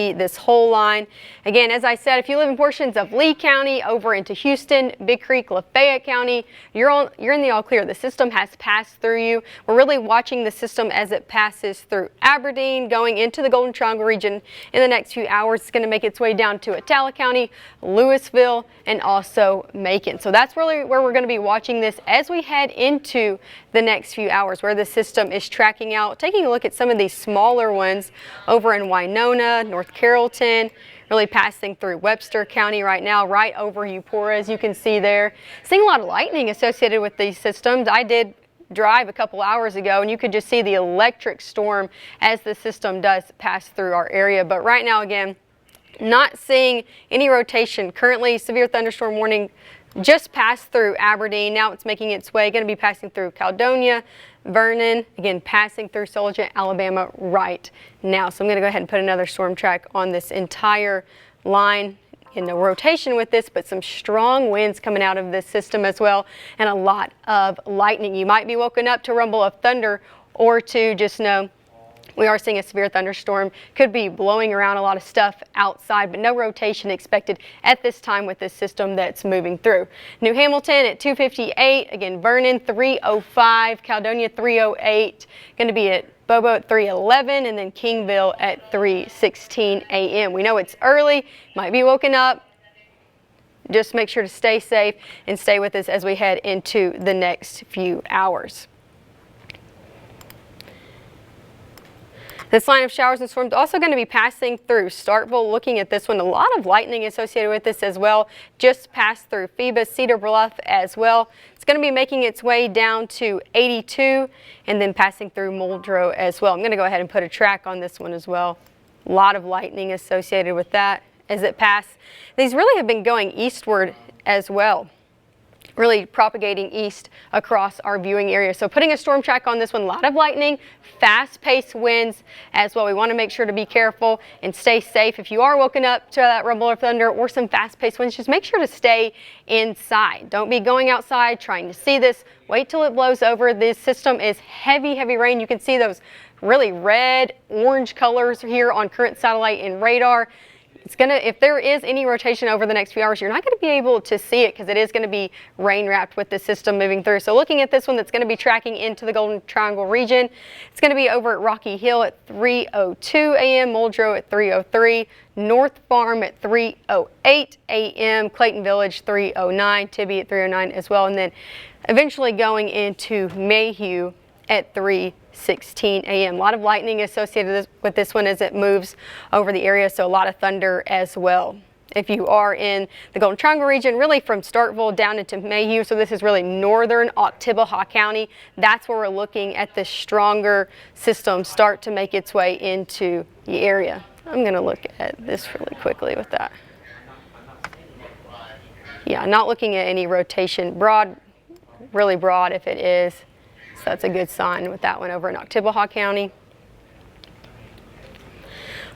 this whole line. Again, as I said, if you live in portions of Lee County over into Houston, Big Creek, Lafayette County, you're in the all clear. The system has passed through you. We're really watching the system as it passes through Aberdeen, going into the Golden Triangle region in the next few hours. It's going to make its way down to Attala County, Louisville, and also Macon. So that's really where we're going to be watching this as we head into the next few hours, where the system is tracking out. Taking a look at some of these smaller ones over in Winona, North Carrollton, really passing through Webster County right now, right over Eupora, as you can see there. Seeing a lot of lightning associated with these systems. I did drive a couple hours ago, and you could just see the electric storm as the system does pass through our area. But right now, again, not seeing any rotation. Currently, severe thunderstorm warning just passed through Aberdeen. Now it's making its way, going to be passing through Caledonia, Vernon, again passing through Soldier, Alabama right now. So I'm going to go ahead and put another storm track on this entire line. In no rotation with this, but some strong winds coming out of this system as well, and a lot of lightning. You might be woken up to a rumble of thunder or two. Just know we are seeing a severe thunderstorm. Could be blowing around a lot of stuff outside, but no rotation expected at this time with this system that's moving through. New Hamilton at 2:58. Again, Vernon 3:05. Caledonia 3:08. Going to be at Bobo at 3:11, and then Kingville at 3:16 a.m. We know it's early. Might be woken up. Just make sure to stay safe and stay with us as we head into the next few hours. This line of showers and storms also going to be passing through Starkville. Looking at this one, a lot of lightning associated with this as well. Just passed through Phoebus, Cedar Bluff as well. It's going to be making its way down to 82 and then passing through Muldrow as well. I'm going to go ahead and put a track on this one as well. A lot of lightning associated with that as it passed. These really have been going eastward as well, really propagating east across our viewing area. So putting a storm track on this one, a lot of lightning, fast-paced winds as well. We want to make sure to be careful and stay safe. If you are woken up to that rumble of thunder or some fast-paced winds, just make sure to stay inside. Don't be going outside trying to see this. Wait till it blows over. This system is heavy, heavy rain. You can see those really red, orange colors here on current satellite and radar. It's gonna, if there is any rotation over the next few hours, you're not going to be able to see it because it is going to be rain wrapped with the system moving through. So looking at this one that's going to be tracking into the Golden Triangle region, it's going to be over at Rocky Hill at 3:02 a.m., Muldrow at 3:03, North Farm at 3:08 a.m., Clayton Village 3:09, Tibby at 3:09 as well, and then eventually going into Mayhew at 3:16 a.m. A lot of lightning associated with this one as it moves over the area, so a lot of thunder as well. If you are in the Golden Triangle region, really from Starkville down into Mayhew, so this is really northern Oktibbeha County, that's where we're looking at the stronger system start to make its way into the area. I'm going to look at this really quickly with that. Yeah, not looking at any rotation. Broad, really broad if it is. So that's a good sign with that one over in Oktibbeha County.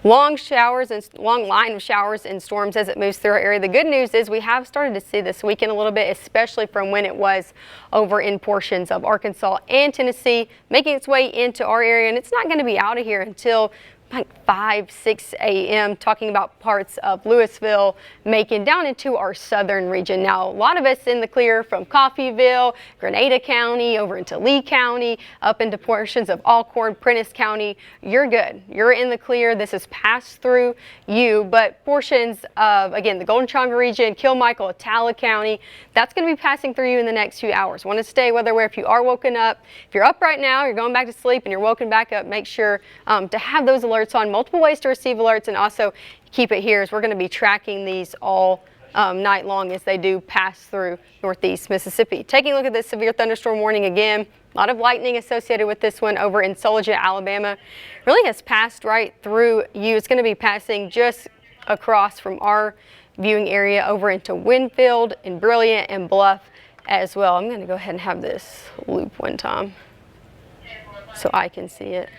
Long showers and long line of showers and storms as it moves through our area. The good news is we have started to see this weekend a little bit, especially from when it was over in portions of Arkansas and Tennessee, making its way into our area, and it's not going to be out of here until like 5, 6 a.m. talking about parts of Louisville, Macon, down into our southern region. Now, a lot of us in the clear from Coffeyville, Grenada County, over into Lee County, up into portions of Alcorn, Prentiss County. You're good. You're in the clear. This has passed through you, but portions of, again, the Golden Triangle region, Kilmichael, Attala County, that's going to be passing through you in the next few hours. Want to stay where if you are woken up, if you're up right now, you're going back to sleep and you're woken back up, make sure to have those alerts on. Multiple ways to receive alerts, and also keep it here as we're going to be tracking these all night long as they do pass through northeast Mississippi. Taking a look at this severe thunderstorm warning again, a lot of lightning associated with this one over in Soldier, Alabama. Really has passed right through you. It's going to be passing just across from our viewing area over into Winfield and Brilliant and Bluff as well. I'm going to go ahead and have this loop one time so I can see it.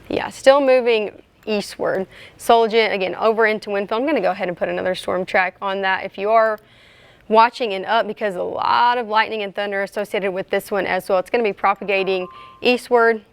Yeah, still moving eastward. Soldier, again, over into Winfield. I'm going to go ahead and put another storm track on that. If you are watching and up, because a lot of lightning and thunder associated with this one as well. It's going to be propagating eastward.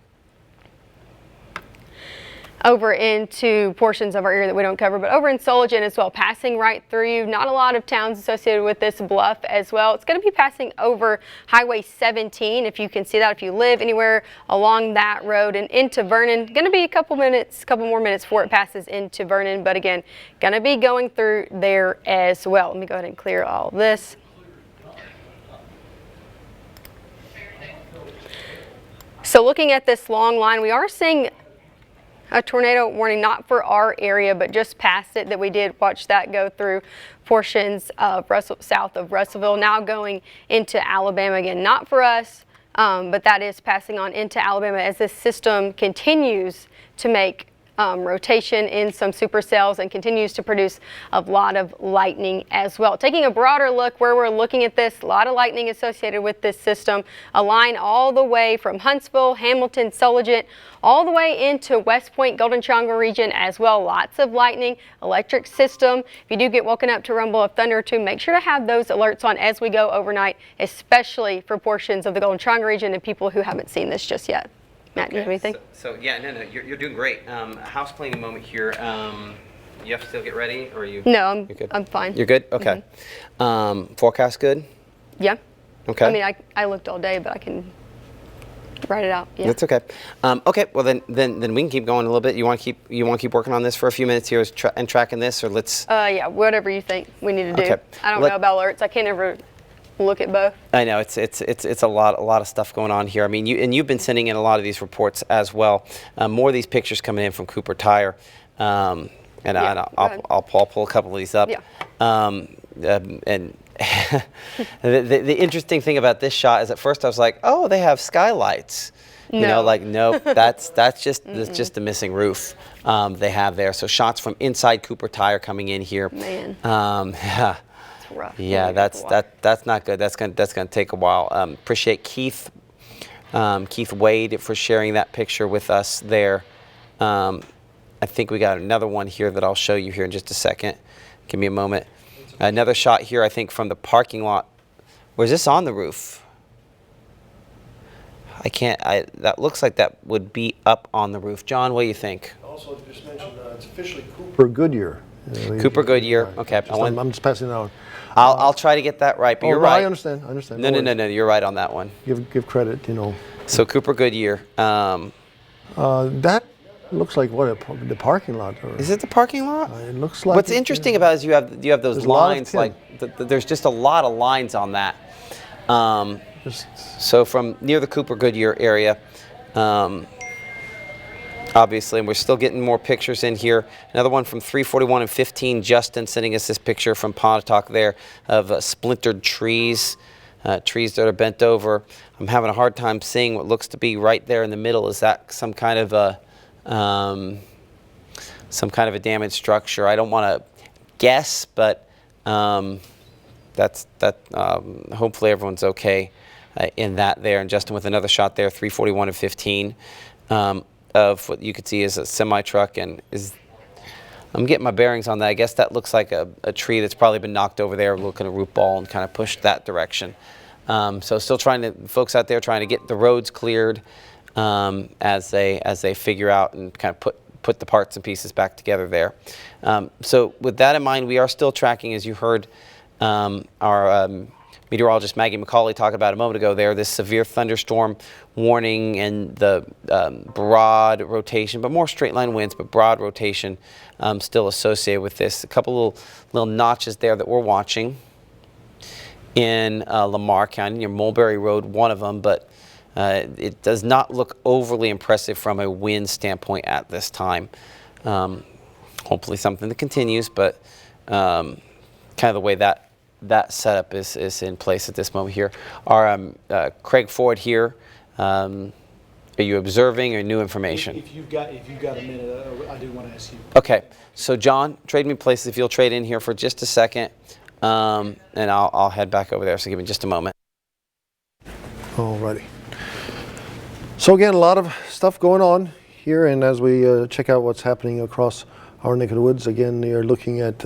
over into portions of our area that we don't cover, but over in Soligen as well, passing right through you. Not a lot of towns associated with this bluff as well. It's going to be passing over Highway 17, if you can see that, if you live anywhere along that road, and into Vernon. Going to be a couple more minutes before it passes into Vernon, but again, going to be going through there as well. Let me go ahead and clear all of this. So looking at this long line, we are seeing a tornado warning, not for our area, but just past it, that we did watch that go through portions of south of Russellville, now going into Alabama again. Not for us, but that is passing on into Alabama as this system continues to make rotation in some supercells and continues to produce a lot of lightning as well. Taking a broader look where we're looking at this, a lot of lightning associated with this system. A line all the way from Huntsville, Hamilton, Sulligent, all the way into West Point, Golden Triangle region as well. Lots of lightning, electric system. If you do get woken up to a rumble of thunder or two, make sure to have those alerts on as we go overnight, especially for portions of the Golden Triangle region and people who haven't seen this just yet. Matt, do you have anything? So yeah, no, you're doing great. House cleaning moment here. You have to still get ready, or are you? No, I'm fine. You're good? Okay. Forecast good? Yeah. Okay. I mean, I looked all day, but I can write it out. Yeah. That's okay. Okay. Well, then we can keep going a little bit. You want to keep working on this for a few minutes here and tracking this, or let's? Yeah, whatever you think we need to do. Okay. I don't know about alerts. I can't ever look at both. I know it's a lot of stuff going on here. I mean, you've been sending in a lot of these reports as well. More of these pictures coming in from Cooper Tire, and yeah, I'll pull a couple of these up. Yeah. And the interesting thing about this shot is at first I was like, oh, they have skylights. No. You know, like nope, that's just the missing roof they have there. So shots from inside Cooper Tire coming in here. Man. Yeah. Rough. Yeah, that's not good. That's gonna take a while. Appreciate Keith Wade for sharing that picture with us there. I think we got another one here that I'll show you here in just a second. Give me a moment. Another shot here, I think, from the parking lot. Or is this on the roof? I can't. That looks like that would be up on the roof. John, what do you think? Also, just mentioned it's officially Cooper Goodyear. Cooper Goodyear. Okay. I'm just passing it on. I'll try to get that right, but you're right. I understand. No, you're right on that one. Give credit, you know. So Cooper Goodyear. That looks like the parking lot. Is it the parking lot? It looks like. What's interesting about it is you have those lines, like there's just a lot of lines on that. So from near the Cooper Goodyear area, obviously, and we're still getting more pictures in here. Another one from 341 and 15, Justin sending us this picture from Pontotoc there of splintered trees, trees that are bent over. I'm having a hard time seeing what looks to be right there in the middle. Is that some kind of a damaged structure? I don't want to guess, but hopefully everyone's okay in that there. And Justin with another shot there, 341 and 15. Of what you could see is a semi-truck, and I'm getting my bearings on that. I guess that looks like a tree that's probably been knocked over there, looking at a root ball and kind of pushed that direction. So still folks out there trying to get the roads cleared as they figure out and kind of put the parts and pieces back together there. So with that in mind, we are still tracking, as you heard our meteorologist Maggie McCauley talked about a moment ago there, this severe thunderstorm warning and the broad rotation, but more straight line winds, but broad rotation still associated with this. A couple little notches there that we're watching in Lamar County, near Mulberry Road, one of them, but it does not look overly impressive from a wind standpoint at this time. Hopefully something that continues, but kind of the way that setup is in place at this moment here. Our Craig Ford here. Are you observing or new information? If you've got a minute, I do want to ask you. Okay, so John, trade me places if you'll trade in here for just a second, and I'll head back over there. So give me just a moment. Alrighty. So again, a lot of stuff going on here, and as we check out what's happening across our neck of the woods, again, you're looking at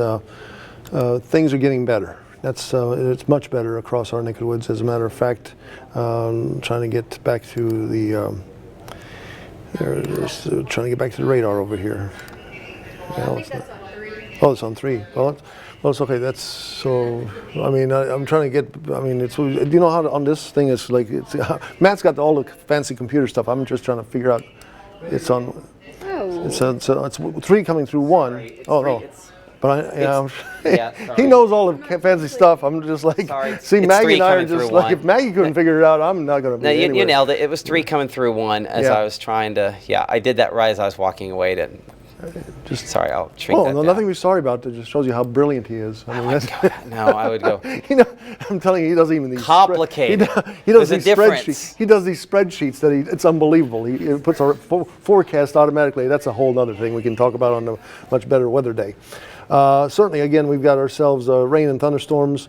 things are getting better. It's much better across our neck of the woods. As a matter of fact, trying to get back to There it is. Trying to get back to the radar over here. No, it's not. Oh, it's on 3. Well, it's okay. That's so. I mean, I'm trying to get. I mean, it's. Do you know how on this thing it's like? It's Matt's got all the fancy computer stuff. I'm just trying to figure out. It's on. Oh. It's 3 coming through 1. Oh no. But Yeah, he knows all the fancy stuff. I'm just like, Sorry. see, It's Maggie 3 and I are coming just through like, 1. if Maggie couldn't figure it out, I'm not going to be No, you anywhere. nailed it. It was 3 coming through 1 as Yeah. I was trying to. Yeah, I did that right as I was walking away. To Just sorry, I'll shrink oh, that no, down. nothing to be sorry about. It just shows you how brilliant he is. I mean, that's, No, I would go. you know, I'm telling you, he doesn't even these Complicated. he does There's a these difference. spreadsheets. He does these spreadsheets that it's unbelievable. He puts our forecast automatically. That's a whole other thing we can talk about on a much better weather day. Certainly, again, we've got ourselves rain and thunderstorms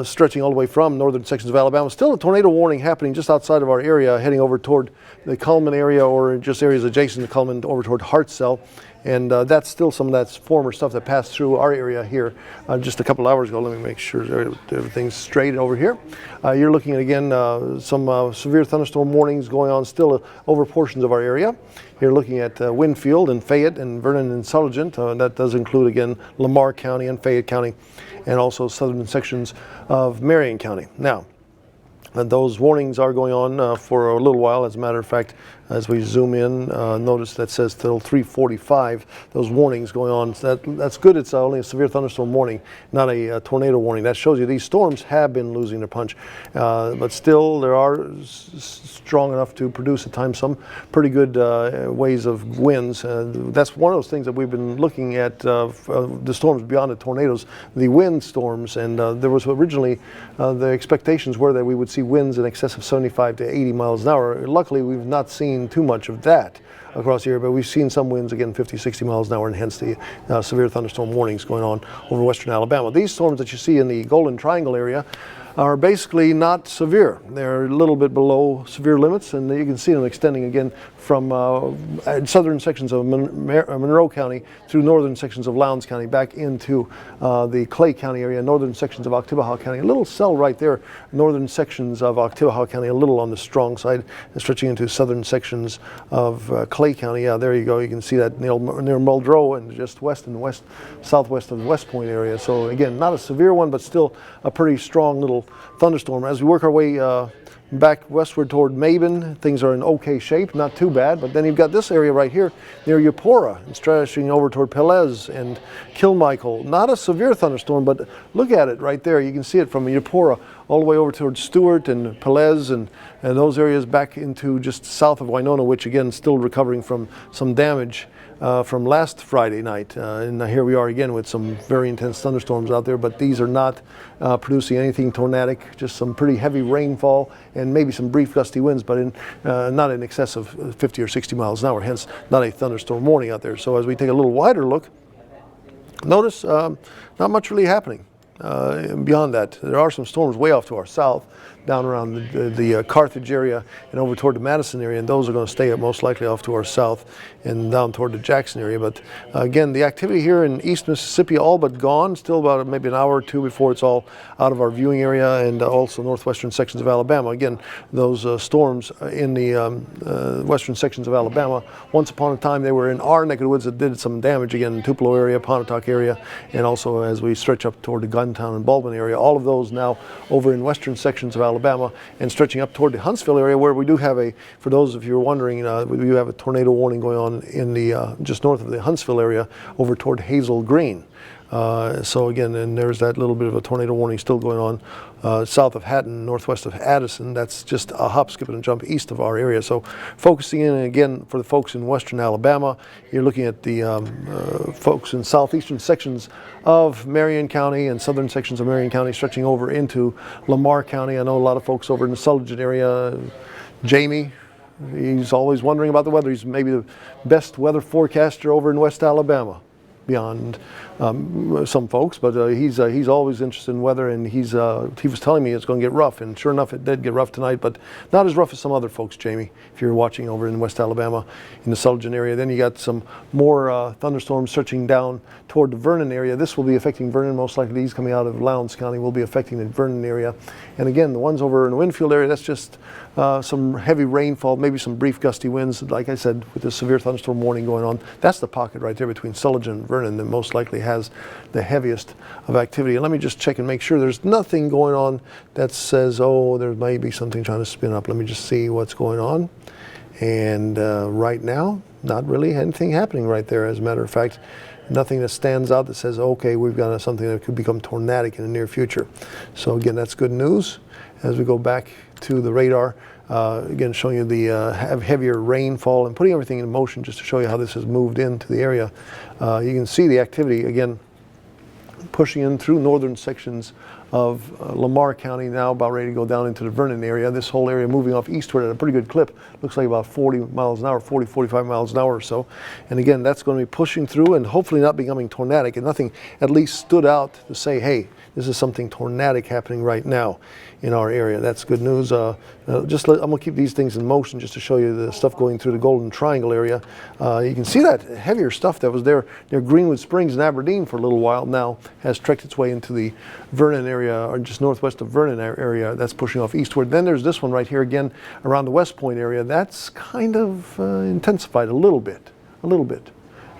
stretching all the way from northern sections of Alabama. Still a tornado warning happening just outside of our area, heading over toward the Cullman area or just areas adjacent to Cullman over toward Hartselle. And that's still some of that former stuff that passed through our area here just a couple hours ago. Let me make sure everything's straight over here. You're looking at, again, some severe thunderstorm warnings going on still over portions of our area. You're looking at Winfield and Fayette and Vernon and Sulligent. That does include, again, Lamar County and Fayette County, and also southern sections of Marion County. Now, those warnings are going on for a little while. As a matter of fact, as we zoom in, notice that says till 3:45. Those warnings going on. So that's good. It's only a severe thunderstorm warning, not a tornado warning. That shows you these storms have been losing their punch, but still there are strong enough to produce at times some pretty good ways of winds. That's one of those things that we've been looking at. The storms beyond the tornadoes, the wind storms, and there was originally the expectations were that we would see winds in excess of 75 to 80 miles an hour. Luckily, we've not seen too much of that across the area, but we've seen some winds, again, 50, 60 miles an hour, and hence the severe thunderstorm warnings going on over western Alabama. These storms that you see in the Golden Triangle area are basically not severe. They're a little bit below severe limits, and you can see them extending again from southern sections of Monroe County through northern sections of Lowndes County back into the Clay County area, northern sections of Oktibbeha County. A little cell right there, northern sections of Oktibbeha County, a little on the strong side, stretching into southern sections of Clay County. Yeah, there you go. You can see that near Muldrow and just west and southwest of the West Point area. So again, not a severe one, but still a pretty strong little thunderstorm. As we work our way back westward toward Maben, things are in okay shape, not too bad, but then you've got this area right here near Eupora and stretching over toward Pelez and Kilmichael. Not a severe thunderstorm, but look at it right there. You can see it from Eupora all the way over toward Stewart and Pelez and those areas back into just south of Winona, which again still recovering from some damage from last Friday night. And here we are again with some very intense thunderstorms out there, but these are not producing anything tornadic, just some pretty heavy rainfall and maybe some brief gusty winds, but not in excess of 50 or 60 miles an hour, hence not a thunderstorm warning out there. So as we take a little wider look, notice not much really happening. Beyond that, there are some storms way off to our south, down around the Carthage area and over toward the Madison area, and those are going to stay most likely off to our south and down toward the Jackson area. But again, the activity here in East Mississippi all but gone, still about maybe an hour or two before it's all out of our viewing area, and also northwestern sections of Alabama. Again, those storms in the western sections of Alabama, once upon a time they were in our neck of the woods that did some damage, again, in Tupelo area, Pontotoc area, and also as we stretch up toward the Guntown and Baldwin area. All of those now over in western sections of Alabama and stretching up toward the Huntsville area, where we do have for those of you who are wondering, we do have a tornado warning going on in the just north of the Huntsville area over toward Hazel Green. So again, and there's that little bit of a tornado warning still going on south of Hatton, northwest of Addison. That's just a hop, skip, and a jump east of our area. So focusing in again for the folks in western Alabama, you're looking at the folks in southeastern sections of Marion County and southern sections of Marion County stretching over into Lamar County. I know a lot of folks over in the Sulligent area. Jamie, he's always wondering about the weather. He's maybe the best weather forecaster over in West Alabama, beyond some folks, but he's always interested in weather, and he was telling me it's going to get rough, and sure enough, it did get rough tonight, but not as rough as some other folks, Jamie, if you're watching over in West Alabama in the Sulligent area. Then you got some more thunderstorms stretching down toward the Vernon area. This will be affecting Vernon, most likely. These coming out of Lowndes County will be affecting the Vernon area. And again, the ones over in the Winfield area, that's just some heavy rainfall, maybe some brief gusty winds. Like I said, with the severe thunderstorm warning going on, that's the pocket right there between Sullivan and Vernon that most likely has the heaviest of activity. And let me just check and make sure there's nothing going on that says, oh, there may be something trying to spin up. Let me just see what's going on. And right now, not really anything happening right there. As a matter of fact, nothing that stands out that says, okay, we've got something that could become tornadic in the near future. So again, that's good news. As we go back to the radar, again showing you the heavier rainfall and putting everything in motion just to show you how this has moved into the area. You can see the activity again pushing in through northern sections of Lamar County, now about ready to go down into the Vernon area. This whole area moving off eastward at a pretty good clip. Looks like about 40 miles an hour, 40, 45 miles an hour or so. And again, that's going to be pushing through and hopefully not becoming tornadic. And nothing at least stood out to say, hey, this is something tornadic happening right now in our area. That's good news. I'm going to keep these things in motion just to show you the stuff going through the Golden Triangle area. You can see that heavier stuff that was there near Greenwood Springs and Aberdeen for a little while now has trekked its way into the Vernon area, or just northwest of Vernon area. That's pushing off eastward. Then there's this one right here again around the West Point area. That's kind of intensified a little bit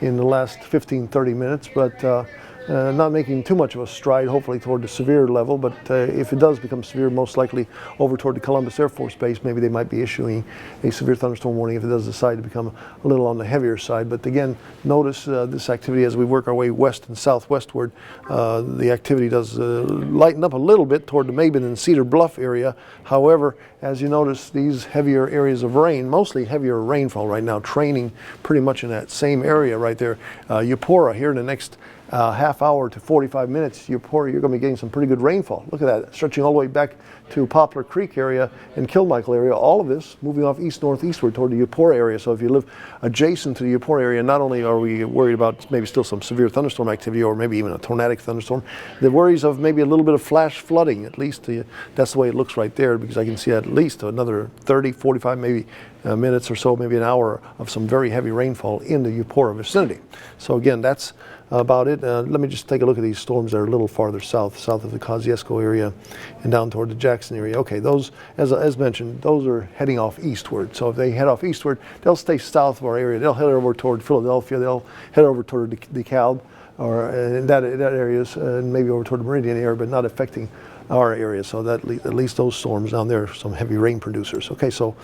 in the last 15-30 minutes, but not making too much of a stride, hopefully toward the severe level, but if it does become severe, most likely over toward the Columbus Air Force Base, maybe they might be issuing a severe thunderstorm warning if it does decide to become a little on the heavier side. But again, notice this activity as we work our way west and southwestward. The activity does lighten up a little bit toward the Mabin and Cedar Bluff area. However, as you notice, these heavier areas of rain, mostly heavier rainfall right now, training pretty much in that same area right there. Eupora here in the next half hour to 45 minutes, you're going to be getting some pretty good rainfall. Look at that, stretching all the way back to Poplar Creek area and Kilmichael area. All of this moving off east-northeastward toward the Eupora area. So if you live adjacent to the Eupora area, not only are we worried about maybe still some severe thunderstorm activity or maybe even a tornadic thunderstorm, the worries of maybe a little bit of flash flooding, at least that's the way it looks right there, because I can see at least another 30, 45 maybe minutes or so, maybe an hour of some very heavy rainfall in the Eupora vicinity. So again, that's about it. Let me just take a look at these storms that are a little farther south of the Kosciuszko area and down toward the Jackson area. Okay, those, as mentioned, those are heading off eastward. So if they head off eastward, they'll stay south of our area. They'll head over toward Philadelphia. They'll head over toward DeKalb or in that areas, and maybe over toward the Meridian area, but not affecting our area. So that at least those storms down there are some heavy rain producers. Okay, so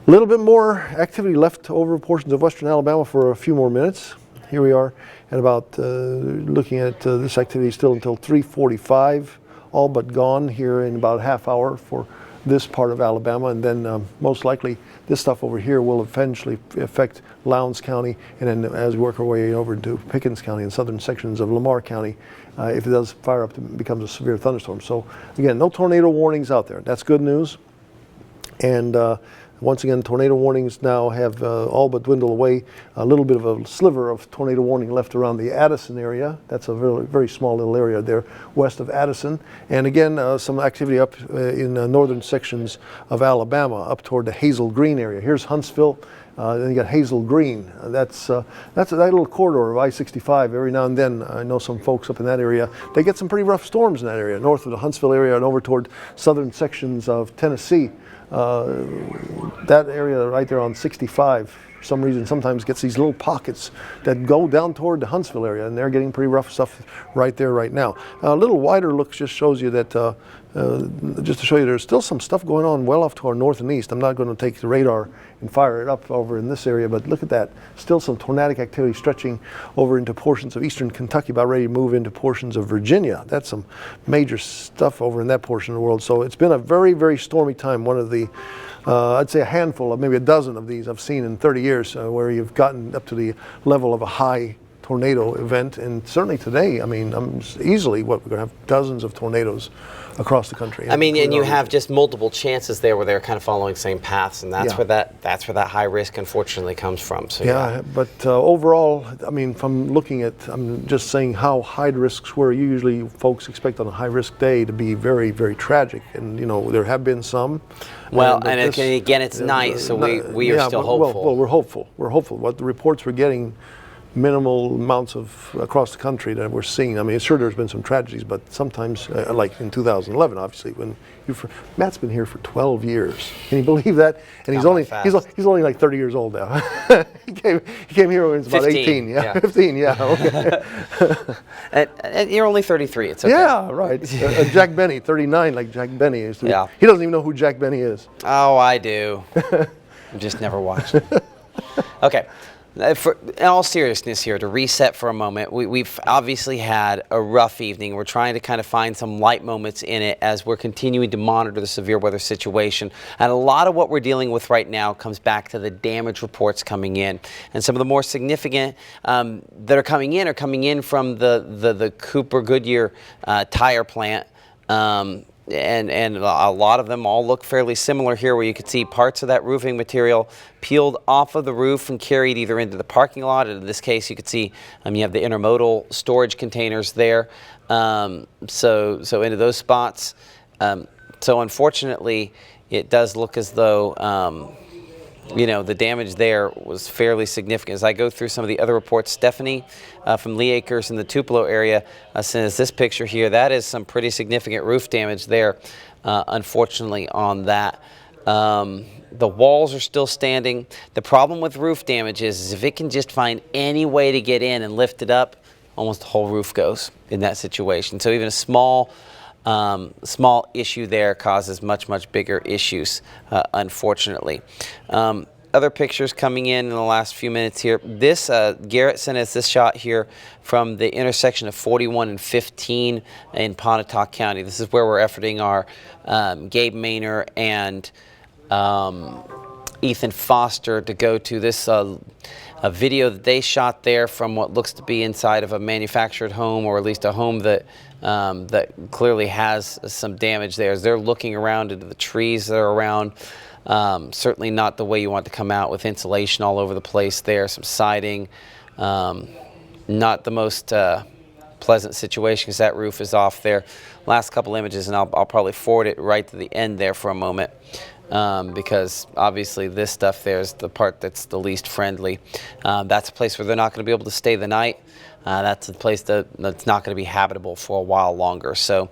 a little bit more activity left over portions of western Alabama for a few more minutes. Here we are at about looking at this activity still until 3:45, all but gone here in about a half hour for this part of Alabama, and then most likely this stuff over here will eventually affect Lowndes County, and then as we work our way over to Pickens County and southern sections of Lamar County, if it does fire up, it becomes a severe thunderstorm. So again, no tornado warnings out there. That's good news. And once again, tornado warnings now have all but dwindled away. A little bit of a sliver of tornado warning left around the Addison area. That's a very, very small little area there west of Addison. And again, some activity up in northern sections of Alabama, up toward the Hazel Green area. Here's Huntsville. Then you got Hazel Green. That's that little corridor of I-65. Every now and then, I know some folks up in that area. They get some pretty rough storms in that area, north of the Huntsville area and over toward southern sections of Tennessee. That area right there on 65, for some reason, sometimes gets these little pockets that go down toward the Huntsville area, and they're getting pretty rough stuff right there right now. A little wider look just shows you that, just to show you there's still some stuff going on well off to our north and east. I'm not going to take the radar and fire it up over in this area, but look at that. Still some tornadic activity stretching over into portions of eastern Kentucky, about ready to move into portions of Virginia. That's some major stuff over in that portion of the world. So it's been a very, very stormy time. One of the, I'd say a handful of, maybe a dozen of these I've seen in 30 years where you've gotten up to the level of a high tornado event. And certainly today, I mean, easily we're going to have dozens of tornadoes across the country. I mean, and you have just multiple chances there where they're kind of following same paths, and that's where that high risk unfortunately comes from. So but overall, I mean, from looking at, I'm just saying how high risks were. Usually, folks expect on a high risk day to be very, very tragic, and you know there have been some. Well, and again, it's night, so we are still hopeful. Well, we're hopeful. We're hopeful. What the reports we're getting minimal amounts of across the country that we're seeing. I mean, sure, there's been some tragedies, but sometimes, like in 2011, obviously, when Matt's been here for 12 years. Can you believe that? And he's only like 30 years old now. he came here when he was about 18. Yeah, 15. Yeah. Okay. and you're only 33. It's okay. Yeah, right. Jack Benny, 39, like Jack Benny is. Yeah. He doesn't even know who Jack Benny is. Oh, I do. I've just never watched it. Okay. In all seriousness here, to reset for a moment, we've obviously had a rough evening. We're trying to kind of find some light moments in it as we're continuing to monitor the severe weather situation. And a lot of what we're dealing with right now comes back to the damage reports coming in. And some of the more significant that are coming in from the Cooper Goodyear tire plant. And a lot of them all look fairly similar here, where you can see parts of that roofing material peeled off of the roof and carried either into the parking lot, and in this case you can see you have the intermodal storage containers there, so into those spots. So unfortunately it does look as though the damage there was fairly significant. As I go through some of the other reports, Stephanie from Lee Acres in the Tupelo area sends this picture here. That is some pretty significant roof damage there, unfortunately, on that. The walls are still standing. The problem with roof damage is if it can just find any way to get in and lift it up, almost the whole roof goes in that situation. So even a small issue there causes much bigger issues, unfortunately. Other pictures coming in the last few minutes here. This Garrett sent us this shot here from the intersection of 41 and 15 in Pontotoc County. This is where we're efforting our Gabe Maynor and Ethan Foster to go to. This a video that they shot there from what looks to be inside of a manufactured home, or at least a home that that clearly has some damage there. As they're looking around into the trees that are around, certainly not the way you want to come out, with insulation all over the place there, some siding, not the most pleasant situation because that roof is off there. Last couple images, and I'll probably forward it right to the end there for a moment. Because obviously this stuff there is the part that's the least friendly. That's a place where they're not going to be able to stay the night. That's a place that's not going to be habitable for a while longer. So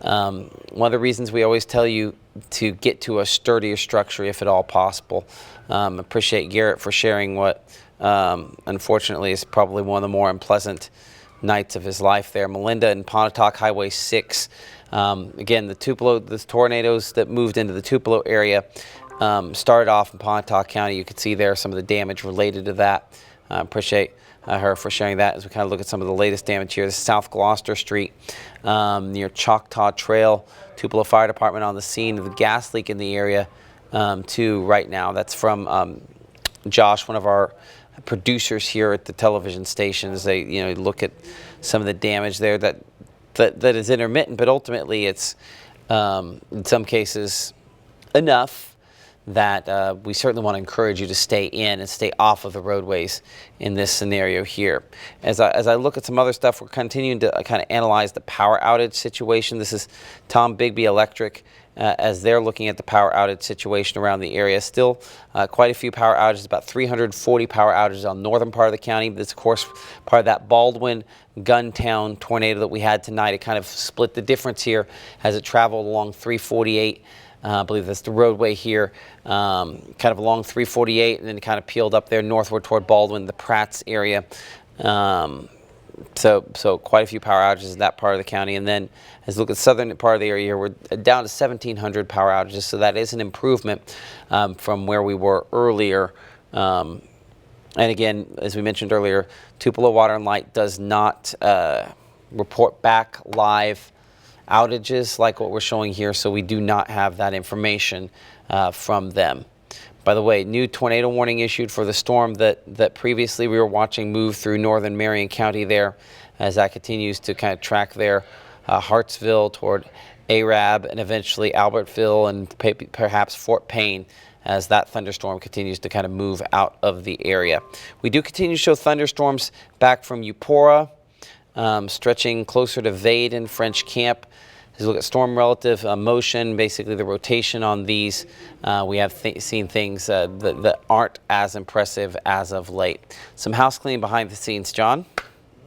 one of the reasons we always tell you to get to a sturdier structure if at all possible. Appreciate Garrett for sharing what unfortunately is probably one of the more unpleasant nights of his life there. Melinda and Pontotoc Highway 6. Again, the tornadoes that moved into the Tupelo area started off in Pontotoc County. You can see there some of the damage related to that. Appreciate her for sharing that as we kind of look at some of the latest damage here. This is South Gloucester Street near Choctaw Trail. Tupelo Fire Department on the scene of the gas leak in the area too right now. That's from Josh, one of our producers here at the television station, as they look at some of the damage there that is intermittent, but ultimately it's in some cases enough that we certainly want to encourage you to stay in and stay off of the roadways in this scenario here. As I look at some other stuff, we're continuing to kind of analyze the power outage situation. This is Tom Bigby Electric as they're looking at the power outage situation around the area. Still quite a few power outages, about 340 power outages on the northern part of the county. This, of course, part of that Baldwin Guntown tornado that we had tonight. It kind of split the difference here as it traveled along 348. I believe that's the roadway here, kind of along 348, and then kind of peeled up there northward toward Baldwin, the Pratt's area. So quite a few power outages in that part of the county. And then as we look at the southern part of the area here, we're down to 1,700 power outages. So that is an improvement from where we were earlier. And again, as we mentioned earlier, Tupelo Water and Light does not report back live outages like what we're showing here, so we do not have that information from them. By the way, new tornado warning issued for the storm that previously we were watching move through northern Marion County there, as that continues to kind of track there, Hartsville toward Arab and eventually Albertville and perhaps Fort Payne, as that thunderstorm continues to kind of move out of the area. We do continue to show thunderstorms back from Eupora, stretching closer to Vade and French Camp, As you look at storm relative motion, basically the rotation on these, we have seen things that aren't as impressive as of late. Some house cleaning behind the scenes. John,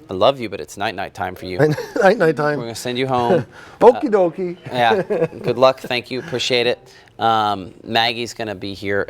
I love you, but it's night time for you. Night time. We're going to send you home. Okie dokie. Yeah, good luck. Thank you. Appreciate it. Maggie's going to be here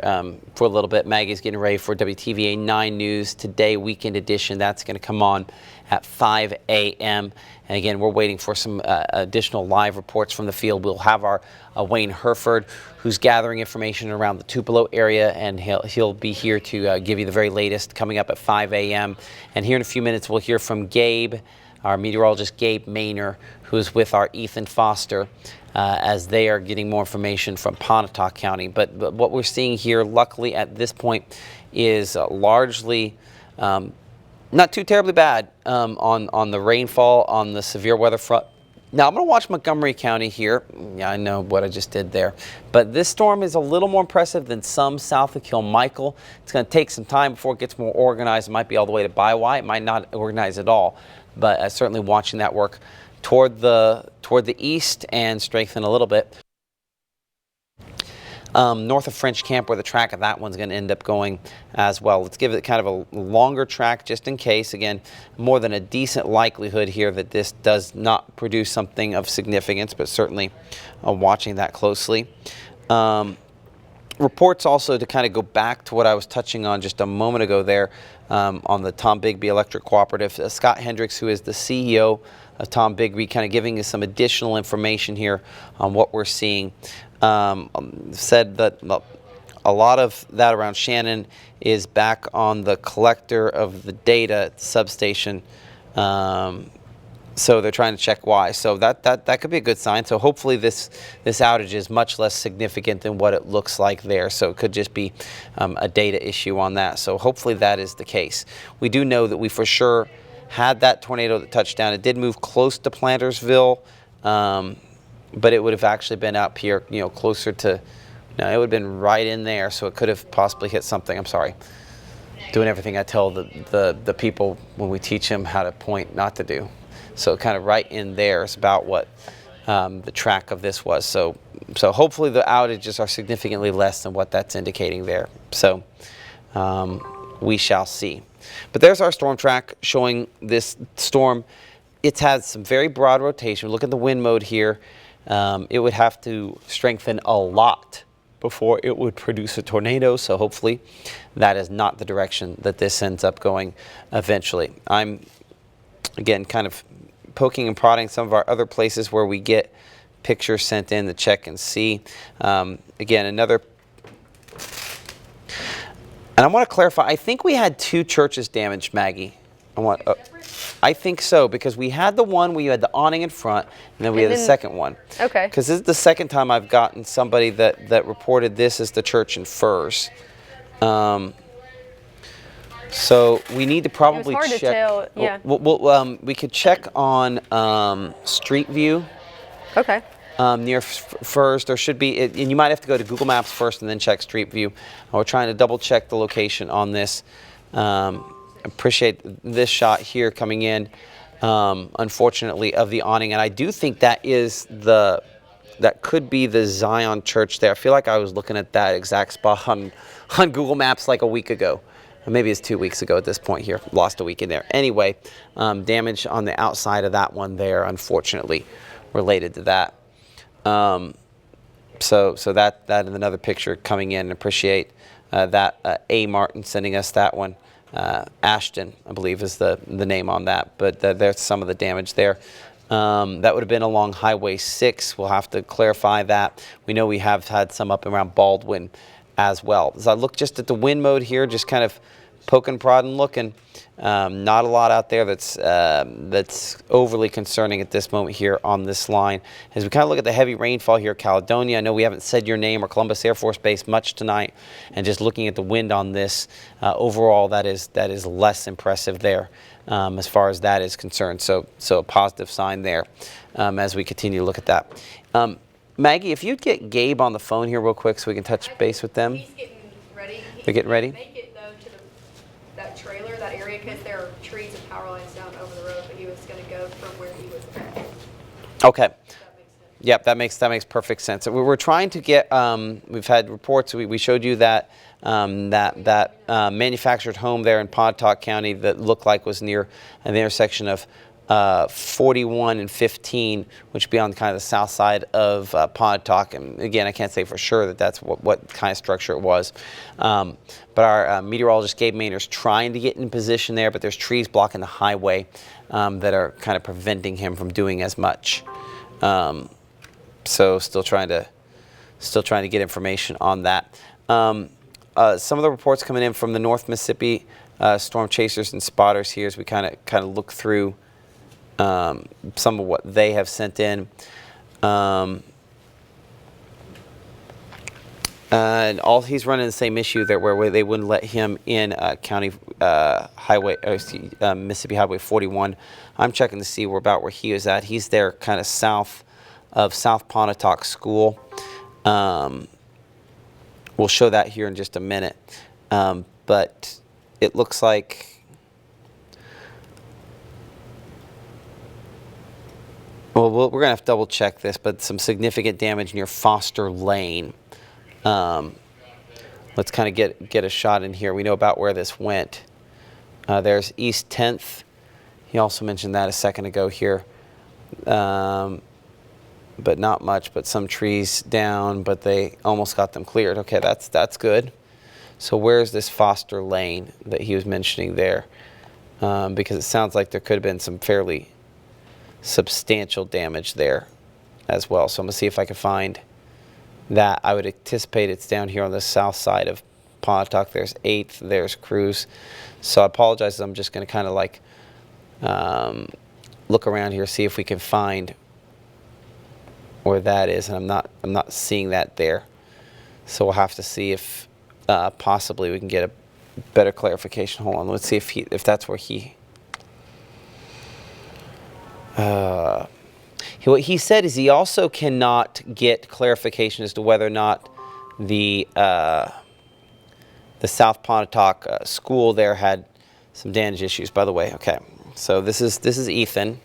for a little bit. Maggie's getting ready for WTVA 9 News Today Weekend Edition. That's going to come on at 5 a.m. And again, we're waiting for some additional live reports from the field. We'll have our Wayne Herford, who's gathering information around the Tupelo area, and he'll be here to give you the very latest coming up at 5 a.m. And here in a few minutes, we'll hear from Gabe, our meteorologist Gabe Maynor, who is with our Ethan Foster, as they are getting more information from Pontotoc County. But what we're seeing here, luckily at this point, is largely not too terribly bad on the rainfall, on the severe weather front. Now I'm going to watch Montgomery County here. Yeah, I know what I just did there. But this storm is a little more impressive than some south of Kilmichael. It's going to take some time before it gets more organized. It might be all the way to Biwa. It might not organize at all. But certainly watching that work toward the east and strengthen a little bit. North of French Camp, where the track of that one's going to end up going as well. Let's give it kind of a longer track just in case. Again, more than a decent likelihood here that this does not produce something of significance, but certainly watching that closely. Reports also, to kind of go back to what I was touching on just a moment ago there on the Tom Bigby Electric Cooperative. Scott Hendricks, who is the CEO of Tom Bigby, kind of giving us some additional information here on what we're seeing. Said that a lot of that around Shannon is back on the collector of the data at the substation. So they're trying to check why. So that could be a good sign. So hopefully this outage is much less significant than what it looks like there. So it could just be a data issue on that. So hopefully that is the case. We do know that we for sure had that tornado that touched down. It did move close to Plantersville, but it would have actually been up here, closer to. No, it would have been right in there. So it could have possibly hit something. I'm sorry. Doing everything I tell the people when we teach them how to point not to do. So kind of right in there is about what the track of this was. So hopefully the outages are significantly less than what that's indicating there. So we shall see. But there's our storm track showing this storm. It's had some very broad rotation. Look at the wind mode here. It would have to strengthen a lot before it would produce a tornado. So hopefully that is not the direction that this ends up going eventually. I'm, again, kind of poking and prodding some of our other places where we get pictures sent in to check and see. Again, another, and I want to clarify, I think we had 2 churches damaged, Maggie. I think so, because we had the one where you had the awning in front, and then we had the second one. Okay. Because this is the second time I've gotten somebody that reported this as the church in Furs. So we need to probably check. It was hard to tell, yeah. We could check on Street View. Okay. Near Furs, there should be, and you might have to go to Google Maps first and then check Street View. We're trying to double check the location on this. Appreciate this shot here coming in, unfortunately, of the awning, and I do think that could be the Zion Church there. I feel like I was looking at that exact spot on Google Maps like a week ago. Maybe it's 2 weeks ago at this point here. Lost a week in there. Anyway, damage on the outside of that one there, unfortunately, related to that. So that is another picture coming in. Appreciate that. A. Martin sending us that one. Ashton, I believe, is the name on that. But there's some of the damage there. That would have been along Highway 6. We'll have to clarify that. We know we have had some up around Baldwin as well. As I look just at the wind mode here, just kind of poking, prodding, looking. Not a lot out there that's overly concerning at this moment here on this line. As we kind of look at the heavy rainfall here, Caledonia, I know we haven't said your name or Columbus Air Force Base much tonight, and just looking at the wind on this, overall that is less impressive there as far as that is concerned. So a positive sign there as we continue to look at that. Maggie, if you'd get Gabe on the phone here real quick so we can touch base with them. He's getting ready. They're getting ready? Make it, though, to that trailer, that area, because there are trees and power lines down over the road, but he was going to go from where he was at. Okay. Yep, that makes perfect sense. We're trying to get. We've had reports. We showed you that manufactured home there in Pontotoc County that looked like was near the intersection of 41 and 15, which would be on kind of the south side of Pontotoc. And again, I can't say for sure that that's what kind of structure it was. But our meteorologist Gabe Maynard's trying to get in position there, but there's trees blocking the highway that are kind of preventing him from doing as much. So still trying to get information on that. Some of the reports coming in from the North Mississippi storm chasers and spotters here as we kind of look through some of what they have sent in. And he's running the same issue there where they wouldn't let him in County Highway, Mississippi Highway 41. I'm checking to see where he is at. He's there kind of south of South Pontotoc School. We'll show that here in just a minute. But it looks like, well, we're going to have to double check this, but some significant damage near Foster Lane. Let's kind of get a shot in here. We know about where this went. There's East 10th. He also mentioned that a second ago here. But not much, but some trees down, but they almost got them cleared. Okay, that's good. So where's this Foster Lane that he was mentioning there? Because it sounds like there could have been some fairly substantial damage there as well. So I'm going to see if I can find that. I would anticipate it's down here on the south side of Pontotoc. There's 8th, there's Cruz. So I apologize, I'm just going to kind of like look around here, see if we can find where that is, and I'm not seeing that there. So we'll have to see if possibly we can get a better clarification. Hold on, let's see if that's where what he said is he also cannot get clarification as to whether or not the South Pontotoc school there had some damage issues. By the way, okay, so this is Ethan.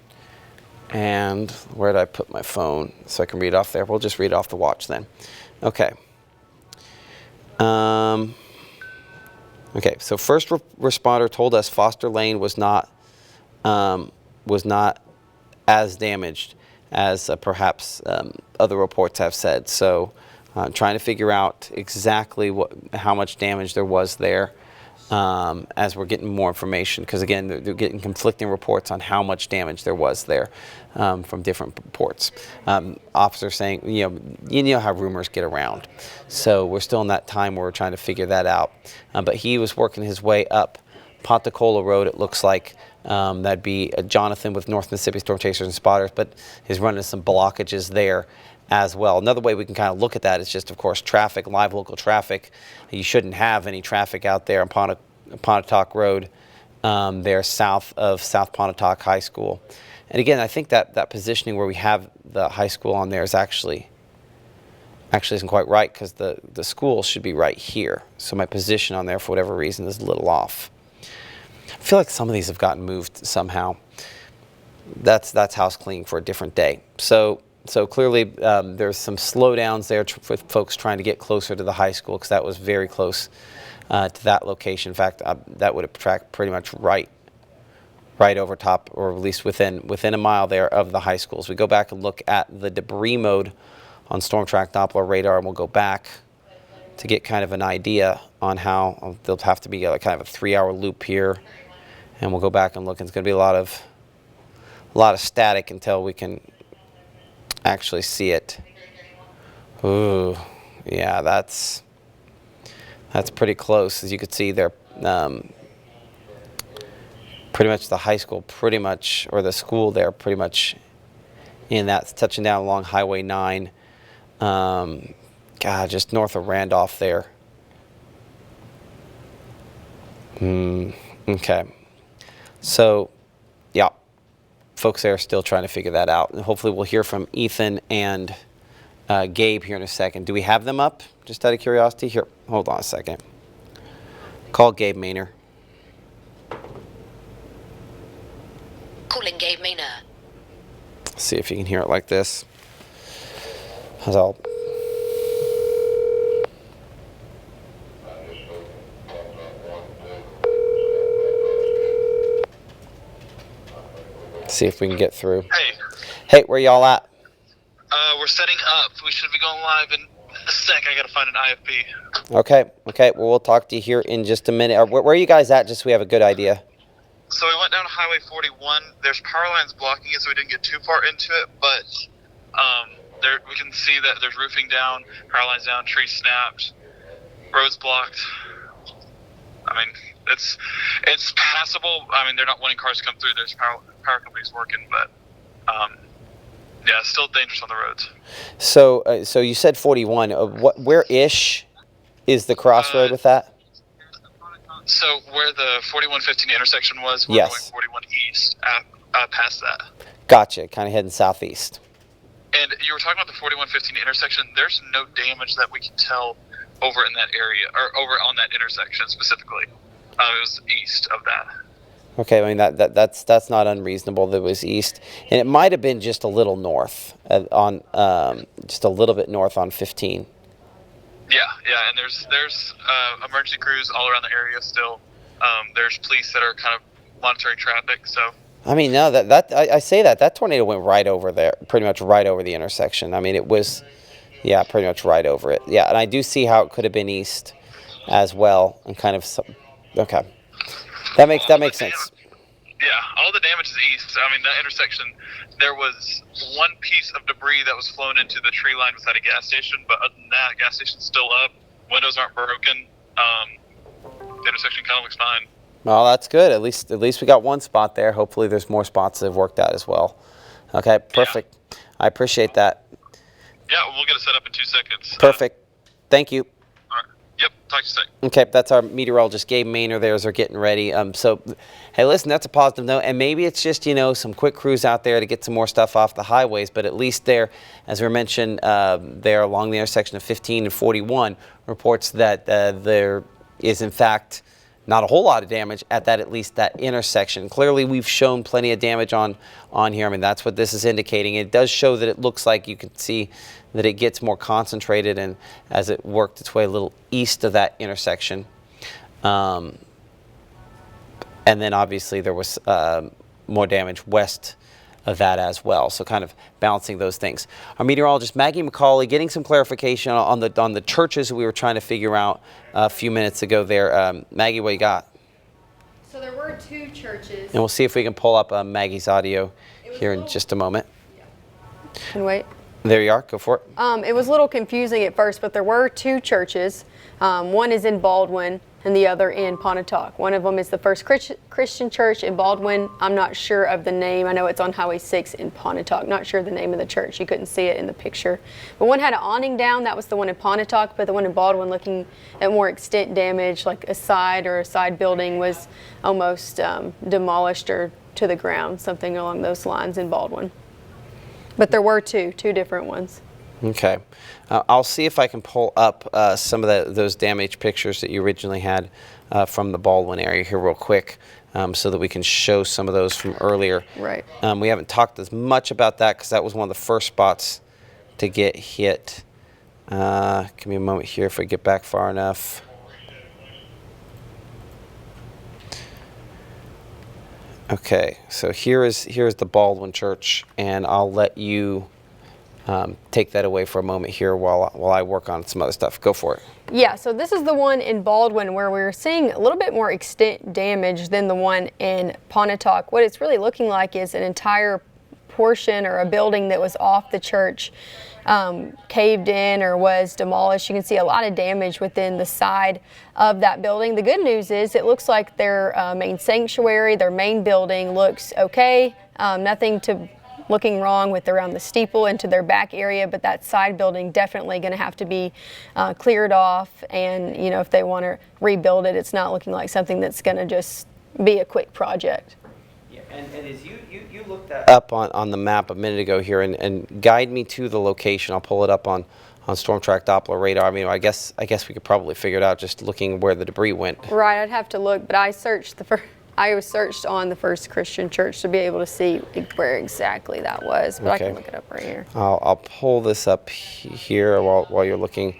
And where did I put my phone so I can read off there? We'll just read off the watch then. Okay. Okay, so first responder told us Foster Lane was not as damaged as perhaps other reports have said. So trying to figure out exactly how much damage there was there as we're getting more information, because again they're getting conflicting reports on how much damage there was there from different reports. Officers saying, you know how rumors get around, so we're still in that time where we're trying to figure that out. But he was working his way up Pontotoc Road, it looks like. That'd be Jonathan with North Mississippi Storm Chasers and Spotters, but he's running some blockages there as well. Another way we can kind of look at that is just, of course, traffic, live local traffic. You shouldn't have any traffic out there on Pontotoc Road there south of South Pontotoc High School. And again, I think that positioning where we have the high school on there is actually isn't quite right, because the school should be right here. So my position on there, for whatever reason, is a little off. I feel like some of these have gotten moved somehow. That's house cleaning for a different day. So clearly there's some slowdowns there with folks trying to get closer to the high school, because that was very close to that location. In fact, that would have tracked pretty much right over top, or at least within a mile there of the high school. So we go back and look at the debris mode on Storm Track Doppler radar, and we'll go back to get kind of an idea on how there'll have to be kind of a 3-hour loop here, and we'll go back and look. And it's going to be a lot of static until we can actually see it. Ooh, yeah, that's pretty close. As you can see there, pretty much the high school, or the school there, pretty much in that, touching down along Highway 9. Just north of Randolph there. Okay. So, yeah, folks there are still trying to figure that out. And hopefully we'll hear from Ethan and Gabe here in a second. Do we have them up, just out of curiosity? Here, hold on a second. Call Gabe Maynard. Calling Gabe Maynard. See if you can hear it like this. That's all. See if we can get through. Hey, Hey, where y'all at? we're setting up. We should be going live in a sec. I gotta find an IFP. Okay. Well, we'll talk to you here in just a minute. Where are you guys at, just so we have a good idea? So we went down to Highway 41. There's power lines blocking it, so we didn't get too far into it. But there we can see that there's roofing down, power lines down, trees snapped, roads blocked. I mean, it's passable. I mean, they're not wanting cars to come through. There's power companies working, but yeah, it's still dangerous on the roads. So you said 41. Where-ish is the crossroad with that? So where the 4115 intersection was, we're Yes. going 41 east, past that. Gotcha. Kind of heading southeast. And you were talking about the 4115 intersection. There's no damage that we can tell over in that area, or over on that intersection specifically. It was east of that. Okay, I mean that's not unreasonable. That was east, and it might have been just a little north on just a little bit north on 15. Yeah, and there's emergency crews all around the area still. There's police that are kind of monitoring traffic. So I mean, no, I say that tornado went right over there, pretty much right over the intersection. I mean, it was, yeah, pretty much right over it. Yeah, and I do see how it could have been east as well, and kind of okay. That makes sense. Yeah, all the damage is east. I mean, that intersection, there was one piece of debris that was flown into the tree line beside a gas station, but other than that, gas station's still up. Windows aren't broken. The intersection kind of looks fine. Well, that's good. At least we got one spot there. Hopefully, there's more spots that have worked out as well. Okay, perfect. Yeah. I appreciate that. Yeah, we'll get it set up in 2 seconds. Perfect. Thank you. Yep, talk to you soon. Okay, that's our meteorologist, Gabe Maynor, there as they're getting ready. So, hey, listen, that's a positive note. And maybe it's just, some quick crews out there to get some more stuff off the highways. But at least there, as we mentioned, there along the intersection of 15 and 41, reports that there is, in fact, not a whole lot of damage at least that intersection. Clearly, we've shown plenty of damage on here. I mean, that's what this is indicating. It does show that it looks like you can see that it gets more concentrated and as it worked its way a little east of that intersection. And then obviously there was more damage west of that as well. So kind of balancing those things. Our meteorologist Maggie McCauley getting some clarification on the churches that we were trying to figure out a few minutes ago there. Maggie, what you got? So there were 2 churches. And we'll see if we can pull up Maggie's audio here in just a moment. Can wait. There you are. Go for it. It was a little confusing at first, but there were 2 churches. One is in Baldwin and the other in Pontotoc. One of them is the First Christian Church in Baldwin. I'm not sure of the name. I know it's on Highway 6 in Pontotoc. Not sure the name of the church. You couldn't see it in the picture. But one had an awning down. That was the one in Pontotoc. But the one in Baldwin, looking at more extent damage, like a side building was almost demolished or to the ground, something along those lines in Baldwin. But there were two different ones. Okay. I'll see if I can pull up some of those damaged pictures that you originally had from the Baldwin area here real quick so that we can show some of those from earlier. Right. We haven't talked as much about that because that was one of the first spots to get hit. Give me a moment here if we get back far enough. Okay, so here is the Baldwin Church, and I'll let you take that away for a moment here while I work on some other stuff. Go for it. Yeah, so this is the one in Baldwin where we're seeing a little bit more extent damage than the one in Pontotoc. What it's really looking like is an entire portion or a building that was off the church caved in or was demolished. You can see a lot of damage within the side of that building. The good news is it looks like their main sanctuary, their main building looks okay. Nothing looking wrong with around the steeple into their back area, but that side building definitely going to have to be cleared off. And if they want to rebuild it, it's not looking like something that's going to just be a quick project. Yeah, and as you looked that up on the map a minute ago here and guide me to the location. I'll pull it up on Storm Track Doppler radar. I mean, I guess we could probably figure it out just looking where the debris went. Right, I'd have to look, but I searched I searched on the First Christian Church to be able to see where exactly that was, but I Okay. can look it up right here. I'll pull this up here while you're looking.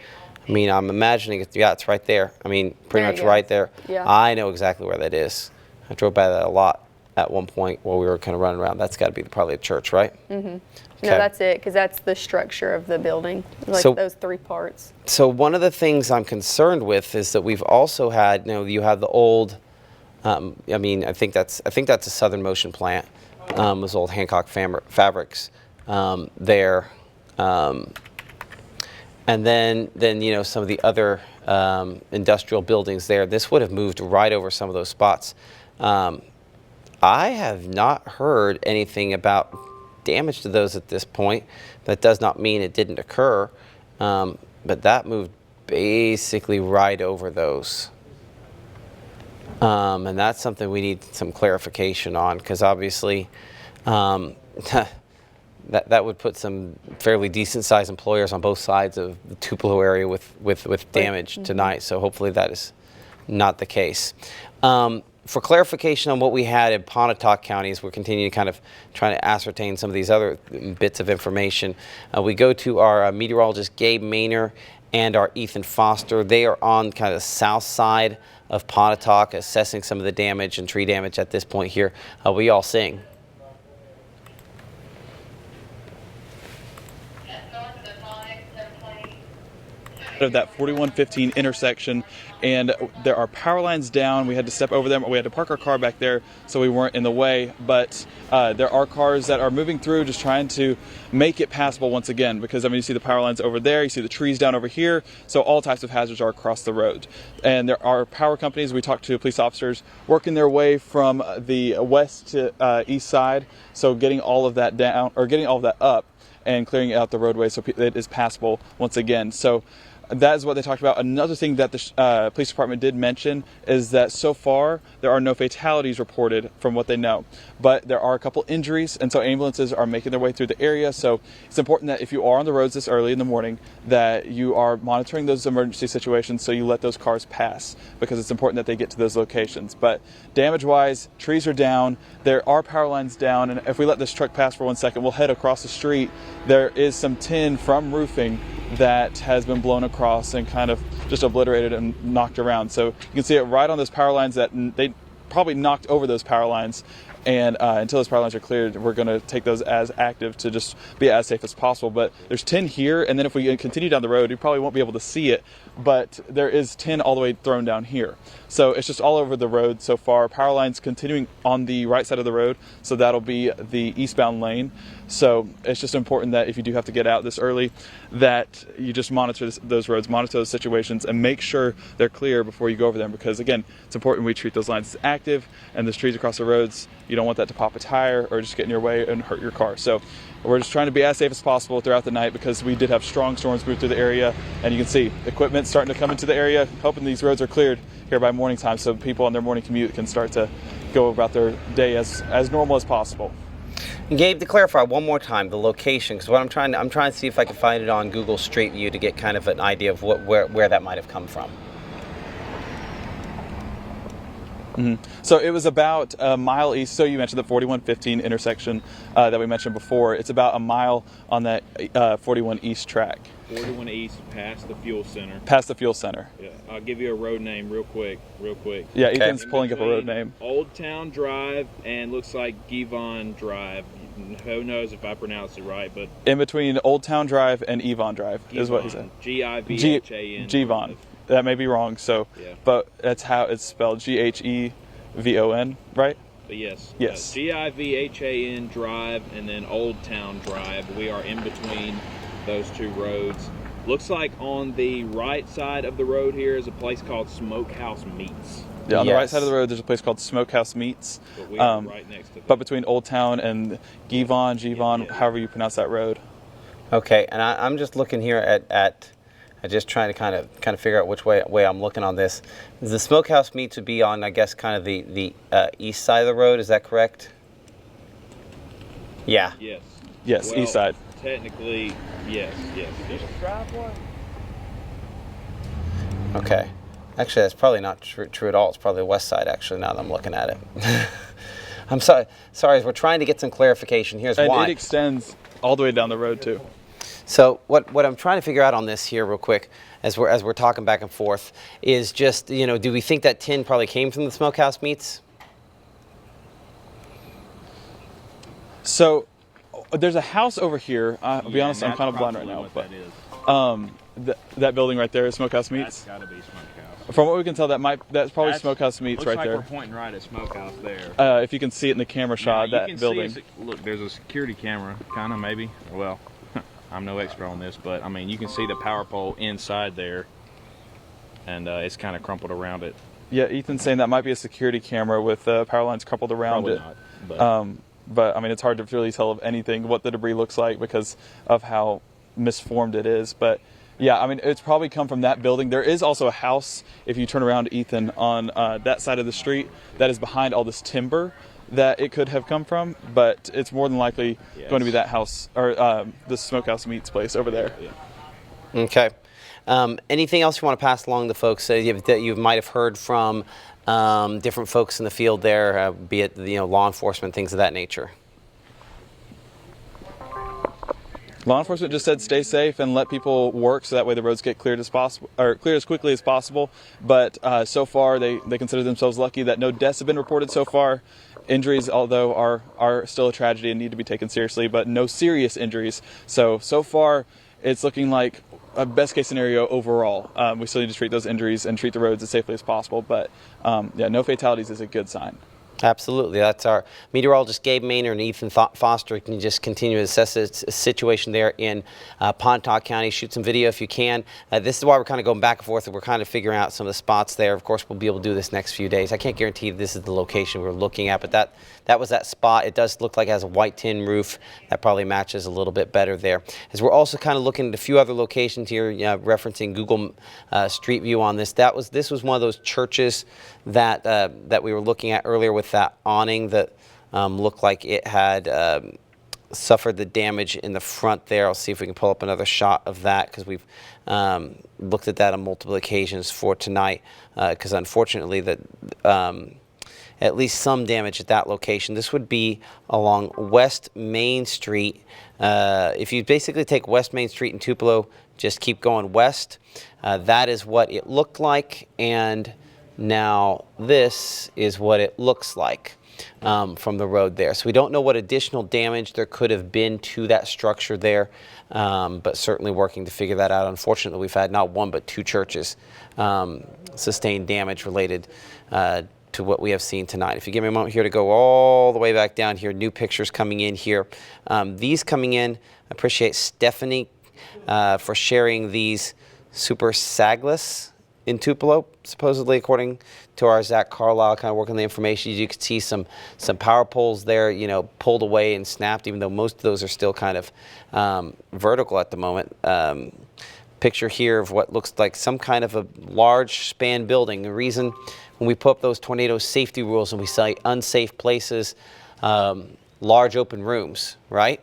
I mean, I'm imagining it's right there. I mean, pretty There much you go. right there. Yeah. I know exactly where that is. I drove by that a lot at one point while we were kind of running around. That's got to be probably a church, right? Mm-hmm. Okay. No, that's it, because that's the structure of the building, like So- those 3 parts. So one of the things I'm concerned with is that we've also had, you have the old, I think that's a Southern Motion plant, those old Hancock fabrics there, and then some of the other industrial buildings there. This would have moved right over some of those spots. I have not heard anything about damage to those at this point. That does not mean it didn't occur, but that moved basically right over those. And that's something we need some clarification on, because obviously that would put some fairly decent sized employers on both sides of the Tupelo area with damage tonight. So hopefully that is not the case. For clarification on what we had in Pontotoc counties, we're continuing to kind of trying to ascertain some of these other bits of information. We go to our meteorologist Gabe Maynor and our Ethan Foster. They are on kind of the south side of Pontotoc, assessing some of the damage and tree damage at this point here. We all sing. Of that 4115 intersection, and there are power lines down. We had to step over them, or we had to park our car back there so we weren't in the way, but there are cars that are moving through, just trying to make it passable once again, because you see the power lines over there, you see the trees down over here, so all types of hazards are across the road. And there are power companies, we talked to police officers working their way from the west to east side, so getting all of that down, or getting all of that up and clearing out the roadway so it is passable once again. So that is what they talked about. Another thing that the police department did mention is that so far there are no fatalities reported from what they know, but there are a couple injuries, and so ambulances are making their way through the area. So it's important that if you are on the roads this early in the morning, that you are monitoring those emergency situations, so you let those cars pass, because it's important that they get to those locations. But damage-wise, trees are down, there are power lines down, and if we let this truck pass for 1 second, we'll head across the street. There is some tin from roofing that has been blown across and kind of just obliterated and knocked around. So you can see it right on those power lines that they probably knocked over those power lines. And until those power lines are cleared, we're going to take those as active to just be as safe as possible. But there's tin here, and then if we continue down the road, you probably won't be able to see it, but there is tin all the way thrown down here. So it's just all over the road so far. Power lines continuing on the right side of the road, so that'll be the eastbound lane. So it's just important that if you do have to get out this early, that you just monitor those roads, monitor those situations, and make sure they're clear before you go over them. Because again, it's important we treat those lines as active, and those trees across the roads, you don't want that to pop a tire or just get in your way and hurt your car. So we're just trying to be as safe as possible throughout the night, because we did have strong storms move through the area, and you can see equipment starting to come into the area, hoping these roads are cleared here by morning time, so people on their morning commute can start to go about their day as normal as possible. And Gabe, to clarify one more time, the location, because what I'm trying to see if I can find it on Google Street View to get kind of an idea of where that might have come from. Mm-hmm. So it was about a mile east. So you mentioned the 4115 intersection that we mentioned before. It's about a mile on that 41 East track. 41 East, past the fuel center. Past the fuel center. Yeah, I'll give you a road name real quick. Yeah, Okay. Ethan's pulling up a road name. Old Town Drive and looks like Givon Drive. Who knows if I pronounced it right, but In between Old Town Drive and Yvonne Drive is what he said. Givhan. Givon. That may be wrong, so, Yeah. but that's how it's spelled,Ghevon, right? But yes. Yes. Givhan Drive and then Old Town Drive. We are in between those two roads. Looks like on the right side of the road here is a place called Smokehouse Meats. Yeah, on the right Yes. side of the road, there's a place called Smokehouse Meats. But we are right next to that. But between Old Town and Givon, Yeah. however you pronounce that road. Okay, and I'm just looking here at I'm just trying to kind of figure out which way I'm looking on this. The Smokehouse Meats would be on, I guess, kind of the east side of the road. Is that correct? Yeah. Yes. Yes, Well, east side. Technically, yes. Okay. Actually, that's probably not true at all. It's probably the west side, actually, now that I'm looking at it. I'm sorry, we're trying to get some clarification. Here's And why. it extends all the way down the road, too. So what I'm trying to figure out on this here real quick, as we're talking back and forth, is just, do we think that tin probably came from the smokehouse meats? So there's a house over here. I'll be honest, I'm kind of blind right now. But that building right there is Smokehouse Meats. That's got to be Smokehouse. From what we can tell, that's probably Smokehouse Meats right looks there. like we're pointing right at Smokehouse there. If you can see it in the camera shot, Now, you that can building. See look, there's a security camera, kind of maybe. Well, I'm no expert on this, but I mean, you can see the power pole inside there, and it's kind of crumpled around it. Yeah, Ethan's saying that might be a security camera with power lines crumpled around Probably it. not, But I mean, it's hard to really tell of anything what the debris looks like because of how misformed it is. But yeah, I mean, it's probably come from that building. There is also a house, if you turn around, Ethan, on that side of the street that is behind all this timber that it could have come from. But it's more than likely going to be that house or the Smokehouse Meats place over there. Yeah. Okay. Anything else you want to pass along to folks that you might have heard from different folks in the field there, be it law enforcement, things of that nature? Law enforcement just said stay safe and let people work so that way the roads get cleared as possible, or cleared as quickly as possible. But so far they consider themselves lucky that no deaths have been reported so far. Injuries, although, are still a tragedy and need to be taken seriously, but no serious injuries. So far it's looking like a best case scenario overall. We still need to treat those injuries and treat the roads as safely as possible. But yeah, no fatalities is a good sign. Absolutely. That's our meteorologist, Gabe Maynard, and Ethan Foster can just continue to assess the situation there in Pontotoc County. Shoot some video if you can. This is why we're kind of going back and forth, and we're kind of figuring out some of the spots there. Of course, we'll be able to do this next few days. I can't guarantee this is the location we're looking at, but that was that spot. It does look like it has a white tin roof. That probably matches a little bit better there. As we're also kind of looking at a few other locations here, referencing Google Street View on this. This was one of those churches that we were looking at earlier with that awning that looked like it had suffered the damage in the front there. I'll see if we can pull up another shot of that because we've looked at that on multiple occasions for tonight because unfortunately that at least some damage at that location. This would be along West Main Street. If you basically take West Main Street in Tupelo, just keep going west, that is what it looked like, and now this is what it looks like from the road there. So we don't know what additional damage there could have been to that structure there, but certainly working to figure that out. Unfortunately, we've had not one but two churches sustain damage related to what we have seen tonight. If you give me a moment here to go all the way back down here, new pictures coming in here. These coming in, I appreciate Stephanie for sharing these super sagless in Tupelo, supposedly according to our Zach Carlisle kind of working the information. You can see some power poles there, pulled away and snapped, even though most of those are still kind of vertical at the moment. Picture here of what looks like some kind of a large span building. The reason when we put up those tornado safety rules and we say unsafe places, large open rooms, right?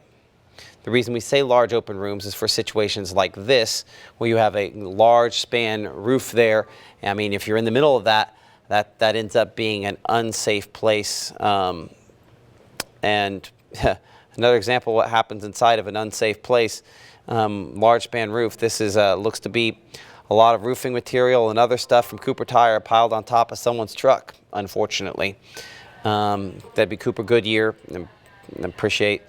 The reason we say large open rooms is for situations like this, where you have a large span roof there. I mean, if you're in the middle of that ends up being an unsafe place. And another example of what happens inside of an unsafe place, large span roof. This is looks to be a lot of roofing material and other stuff from Cooper Tire piled on top of someone's truck, unfortunately. That'd be Cooper Goodyear. I appreciate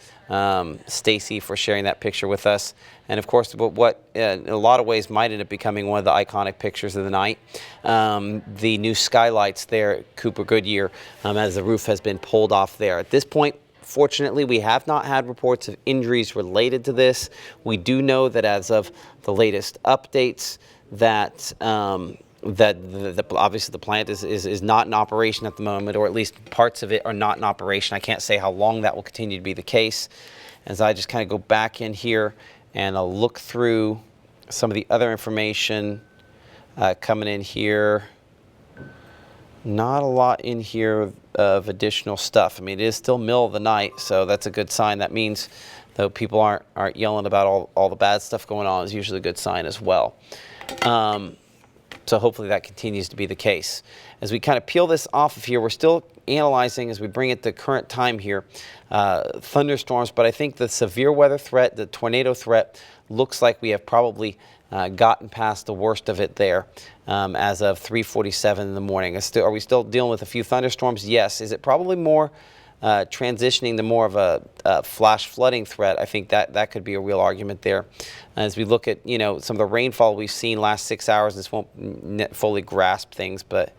Stacy for sharing that picture with us. And of course, what in a lot of ways might end up becoming one of the iconic pictures of the night, the new skylights there at Cooper Goodyear as the roof has been pulled off there. At this point, fortunately, we have not had reports of injuries related to this. We do know that as of the latest updates that obviously the plant is not in operation at the moment, or at least parts of it are not in operation. I can't say how long that will continue to be the case. As I just kind of go back in here and I'll look through some of the other information coming in here. Not a lot in here of additional stuff. I mean, it is still middle of the night, so that's a good sign. That means though people aren't yelling about all the bad stuff going on is usually a good sign as well. So hopefully that continues to be the case. As we kind of peel this off of here, we're still analyzing as we bring it to current time here, thunderstorms, but I think the severe weather threat, the tornado threat, looks like we have probably gotten past the worst of it there as of 3:47 in the morning. Are we still dealing with a few thunderstorms? Yes. Is it probably more transitioning to more of a flash flooding threat? I think that could be a real argument there. As we look at, some of the rainfall we've seen last 6 hours, this won't fully grasp things, but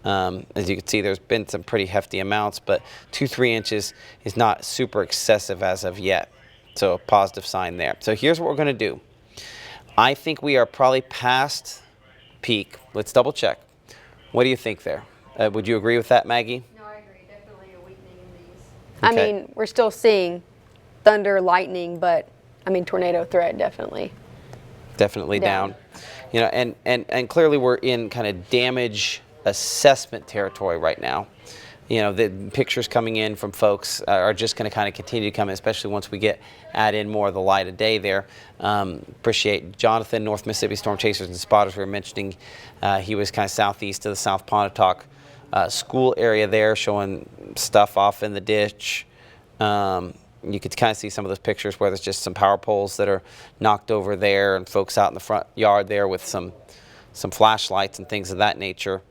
as you can see, there's been some pretty hefty amounts, but 2-3 inches is not super excessive as of yet. So a positive sign there. So here's what we're going to do. I think we are probably past peak. Let's double check. What do you think there? Would you agree with that, Maggie? No, I agree. Definitely a weakening in these. Okay. I mean, we're still seeing thunder, lightning, but tornado threat definitely. Definitely down. And clearly we're in kind of damage assessment territory right now. The pictures coming in from folks are just going to kind of continue to come in, especially once we add in more of the light of day there. Appreciate Jonathan, North Mississippi Storm Chasers and Spotters. We were mentioning he was kind of southeast of the South Pontotoc school area there, showing stuff off in the ditch. You could kind of see some of those pictures where there's just some power poles that are knocked over there, and folks out in the front yard there with some flashlights and things of that nature.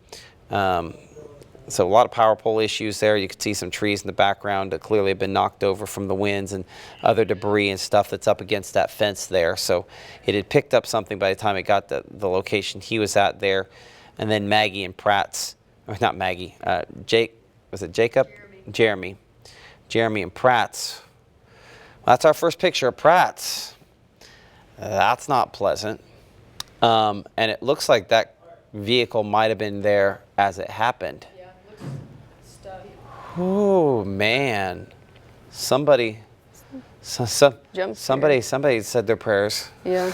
So a lot of power pole issues there. You could see some trees in the background that clearly have been knocked over from the winds and other debris and stuff that's up against that fence there. So it had picked up something by the time it got to the location he was at there. And then Maggie and Pratt's, or not Maggie, was it Jacob? Jeremy and Pratt's. Well, that's our first picture of Pratt's. That's not pleasant. And it looks like that vehicle might have been there as it happened. Yeah, it looks stuffy. Oh man, somebody said their prayers. Yeah.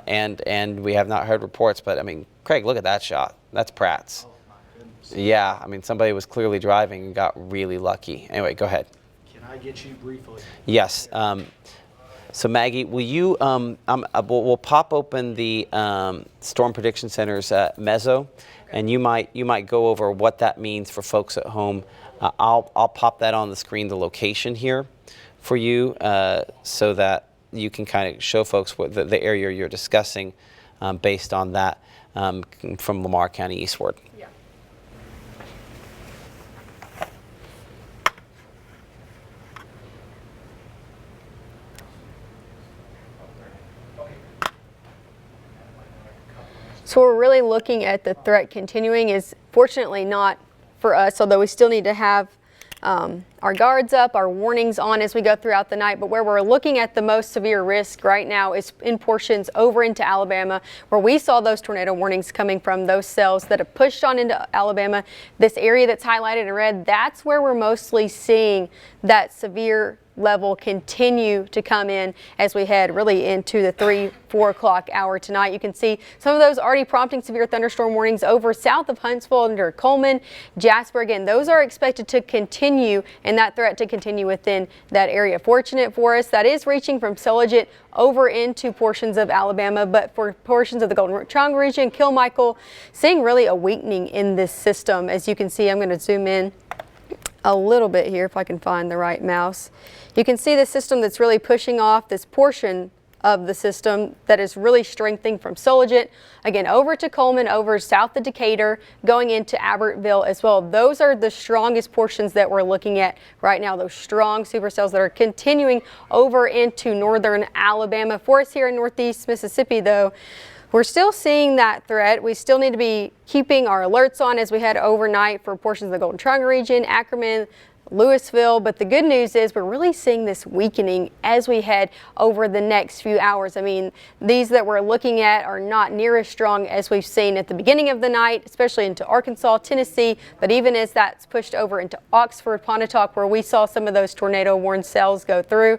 And we have not heard reports, but Craig, look at that shot. That's Pratt's. Oh my goodness. Yeah, somebody was clearly driving and got really lucky. Anyway, go ahead. Can I get you briefly? Yes. So Maggie, will you? We'll pop open the Storm Prediction Center's Mezzo, and you might go over what that means for folks at home. I'll pop that on the screen, the location here, for you, so that you can kind of show folks what the area you're discussing, based on that from Lamar County eastward. Yeah. So we're really looking at the threat continuing is fortunately not for us, although we still need to have our guards up, our warnings on as we go throughout the night. But where we're looking at the most severe risk right now is in portions over into Alabama, where we saw those tornado warnings coming from, those cells that have pushed on into Alabama. This area that's highlighted in red, that's where we're mostly seeing that severe level continue to come in as we head really into the 3-4 o'clock hour tonight. You can see some of those already prompting severe thunderstorm warnings over south of Huntsville under Coleman, Jasper. Again, those are expected to continue and that threat to continue within that area. Fortunate for us, that is reaching from Silligit over into portions of Alabama, but for portions of the Golden Triangle region, Kilmichael, seeing really a weakening in this system. As you can see, I'm going to zoom in a little bit here if I can find the right mouse. You can see the system that's really pushing off this portion of the system that is really strengthening from Silligit, again over to Coleman, over south of Decatur, going into Albertville as well. Those are the strongest portions that we're looking at right now, those strong supercells that are continuing over into northern Alabama. For us here in northeast Mississippi though, we're still seeing that threat. We still need to be keeping our alerts on as we head overnight for portions of the Golden Triangle region, Ackerman, Louisville, but the good news is we're really seeing this weakening as we head over the next few hours. These that we're looking at are not near as strong as we've seen at the beginning of the night, especially into Arkansas, Tennessee, but even as that's pushed over into Oxford, Pontotoc, where we saw some of those tornado warned cells go through.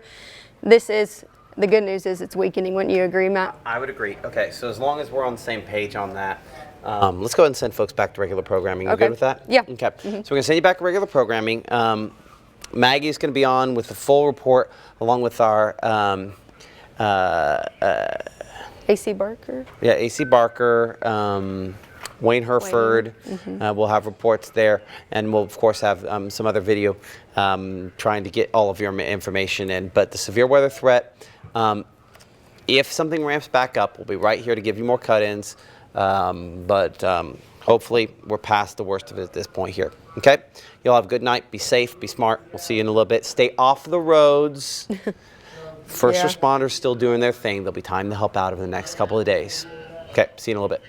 The good news is it's weakening. Wouldn't you agree, Matt? I would agree. Okay, so as long as we're on the same page on that, let's go ahead and send folks back to regular programming. You good with that? Yeah. Okay. So we're going to send you back to regular programming. Maggie's going to be on with the full report along with our AC Barker. Yeah, AC Barker, Wayne Hereford. We'll have reports there, and we'll of course have some other video trying to get all of your information in. But the severe weather threat, if something ramps back up, we'll be right here to give you more cut-ins. But hopefully we're past the worst of it at this point here. Okay? Y'all have a good night. Be safe. Be smart. We'll see you in a little bit. Stay off the roads. First Yeah. responders still doing their thing. There'll be time to help out over the next couple of days. Okay, see you in a little bit.